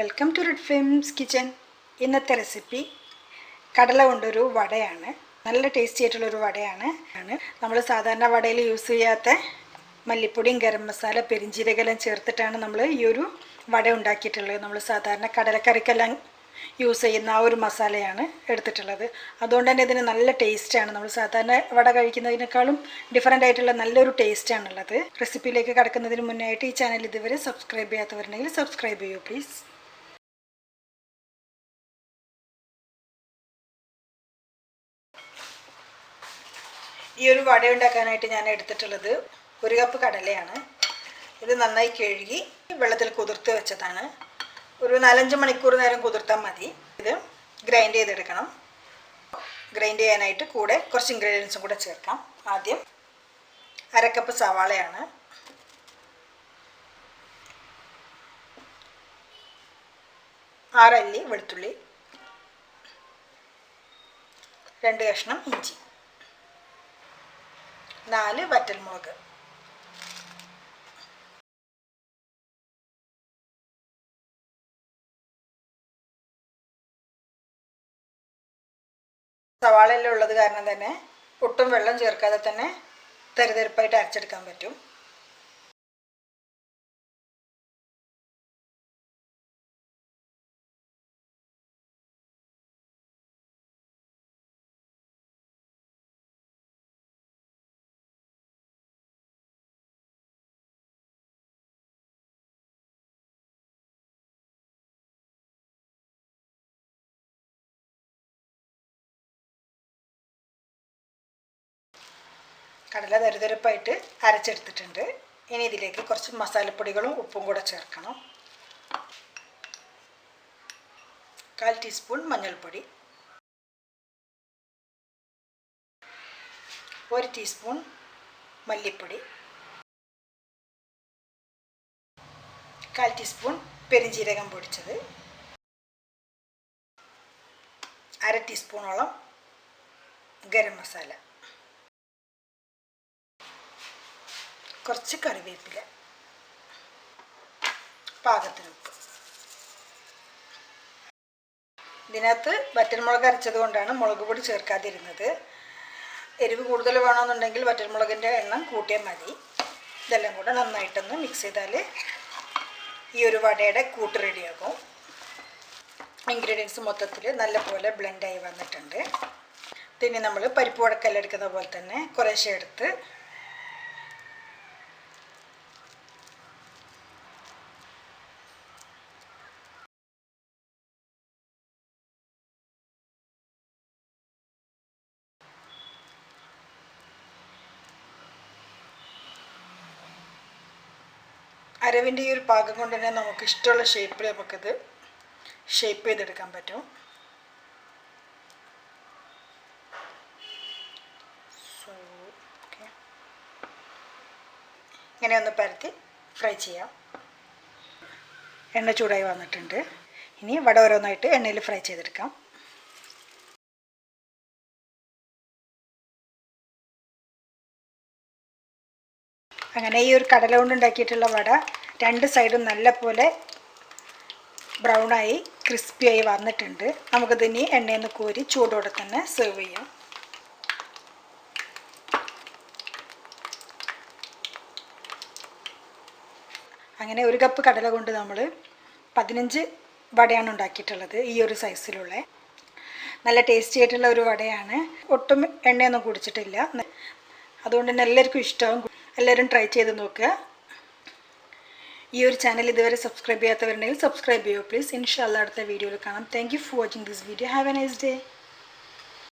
Welcome to red films kitchen. ഇന്നത്തെ recipe കടല കൊണ്ടൊരു വടയാണ്. നല്ല ടേസ്റ്റി ആയിട്ടുള്ളൊരു വടയാണ്. നമ്മൾ സാധാരണ വടയിൽ യൂസ് ചെയ്യാത്ത മല്ലിപ്പൊടിയും ഗരം മസാല പെരിഞ്ചീരകെല്ലാം ചേർത്തിട്ടാണ് നമ്മൾ ഈ ഒരു വട ഉണ്ടാക്കിയിട്ടുള്ളത്. നമ്മൾ സാധാരണ കടലക്കറിക്കെല്ലാം യൂസ് ചെയ്യുന്ന ആ ഒരു മസാലയാണ് എടുത്തിട്ടുള്ളത്. അതുകൊണ്ട് തന്നെ ഇതിന് നല്ല ടേസ്റ്റാണ്. നമ്മൾ സാധാരണ വട കഴിക്കുന്നതിനേക്കാളും ഡിഫറൻ്റ് ആയിട്ടുള്ള നല്ലൊരു ടേസ്റ്റാണുള്ളത്. റെസിപ്പിയിലേക്ക് കടക്കുന്നതിന് മുന്നായിട്ട് ഈ ചാനൽ ഇതുവരെ സബ്സ്ക്രൈബ് ചെയ്യാത്തവരുണ്ടെങ്കിൽ സബ്സ്ക്രൈബ് ചെയ്യൂ പ്ലീസ്. ഈ ഒരു വട ഉണ്ടാക്കാനായിട്ട് ഞാൻ എടുത്തിട്ടുള്ളത് 1 കപ്പ് കടലയാണ്. ഇത് നന്നായി കഴുകി വെള്ളത്തിൽ കുതിർത്ത് വെച്ചതാണ്. ഒരു 4-5 മണിക്കൂർ നേരം കുതിർത്താൽ മതി. ഇത് ഗ്രൈൻഡ് ചെയ്തെടുക്കണം. ഗ്രൈൻഡ് ചെയ്യാനായിട്ട് കൂടെ കുറച്ച് ഇൻഗ്രീഡിയൻസും കൂടെ ചേർക്കാം. ആദ്യം 1/2 കപ്പ് സവാളയാണ്, 6 അല്ലി വെളുത്തുള്ളി, 2 കഷ്ണം ഇഞ്ചി, 4 വറ്റൽമുളക്, സവാളയെല്ലാം ഉള്ളത് കാരണം തന്നെ ഒട്ടും വെള്ളം ചേർക്കാതെ തന്നെ തരിതരിപ്പായിട്ട് അരച്ചെടുക്കാൻ പറ്റും. കടല തരിതരിപ്പായിട്ട് അരച്ചെടുത്തിട്ടുണ്ട്. ഇനി ഇതിലേക്ക് കുറച്ച് മസാലപ്പൊടികളും ഉപ്പും കൂടെ ചേർക്കണം. 1/4 ടീസ്പൂൺ മഞ്ഞൾപ്പൊടി, 1 ടീസ്പൂൺ മല്ലിപ്പൊടി, 1/4 ടീസ്പൂൺ പെരിഞ്ചീരകം പൊടിച്ചത്, 1/2 ടീസ്പൂണോളം ഗരം മസാല, കുറച്ച് കറിവേപ്പില, പാകത്തിന് ഉപ്പ്. ഇതിനകത്ത് വറ്റൽമുളക് അരച്ചത് കൊണ്ടാണ് മുളക് പൊടി ചേർക്കാതിരുന്നത്. എരിവ് കൂടുതൽ വേണമെന്നുണ്ടെങ്കിൽ വറ്റൽമുളകിൻ്റെ എണ്ണം കൂട്ടിയാൽ മതി. ഇതെല്ലാം കൂടെ നന്നായിട്ടൊന്ന് മിക്സ് ചെയ്താൽ ഈ ഒരു വടയുടെ കൂട്ട് റെഡിയാകും. ഇൻഗ്രീഡിയൻസ് മൊത്തത്തിൽ നല്ലപോലെ ബ്ലെൻഡായി വന്നിട്ടുണ്ട്. പിന്നെ നമ്മൾ പരിപ്പ് വടക്കെല്ലാം എടുക്കുന്ന പോലെ തന്നെ കുറേശ്ശെ എടുത്ത് അരവിൻ്റെ ഈ ഒരു പാകം കൊണ്ട് തന്നെ നമുക്ക് ഇഷ്ടമുള്ള ഷേപ്പിൽ നമുക്കിത് ഷേപ്പ് ചെയ്തെടുക്കാൻ പറ്റും. ഇങ്ങനെ ഒന്ന് പരത്തി ഫ്രൈ ചെയ്യാം. എണ്ണ ചൂടായി വന്നിട്ടുണ്ട്. ഇനി വട ഓരോന്നായിട്ട് എണ്ണയിൽ ഫ്രൈ ചെയ്തെടുക്കാം. അങ്ങനെ ഈ ഒരു കടല കൊണ്ട് ഉണ്ടാക്കിയിട്ടുള്ള വട 2 സൈഡും നല്ലപോലെ ബ്രൗണായി ക്രിസ്പിയായി വന്നിട്ടുണ്ട്. നമുക്കിതിനി എണ്ണയിൽ നിന്ന് കോരി ചൂടോടെ തന്നെ സെർവ് ചെയ്യാം. അങ്ങനെ 1 കപ്പ് കടല കൊണ്ട് നമ്മൾ 15 വടയാണ് ഉണ്ടാക്കിയിട്ടുള്ളത്. ഈ ഒരു സൈസിലുള്ള നല്ല ടേസ്റ്റി ആയിട്ടുള്ള ഒരു വടയാണ്. ഒട്ടും എണ്ണയൊന്നും കുടിച്ചിട്ടില്ല. അതുകൊണ്ട് തന്നെ എല്ലാവർക്കും ഇഷ്ടമാവും. എല്ലാവരും ട്രൈ ചെയ്ത് നോക്കുക. ഈ ഒരു ചാനൽ ഇതുവരെ സബ്സ്ക്രൈബ് ചെയ്യാത്തവരുണ്ടെങ്കിൽ സബ്സ്ക്രൈബ് ചെയ്യൂ പ്ലീസ്. ഇൻഷാല്ലാ അടുത്ത വീഡിയോയിൽ കാണാം. Thank you for watching this video. Have A nice day.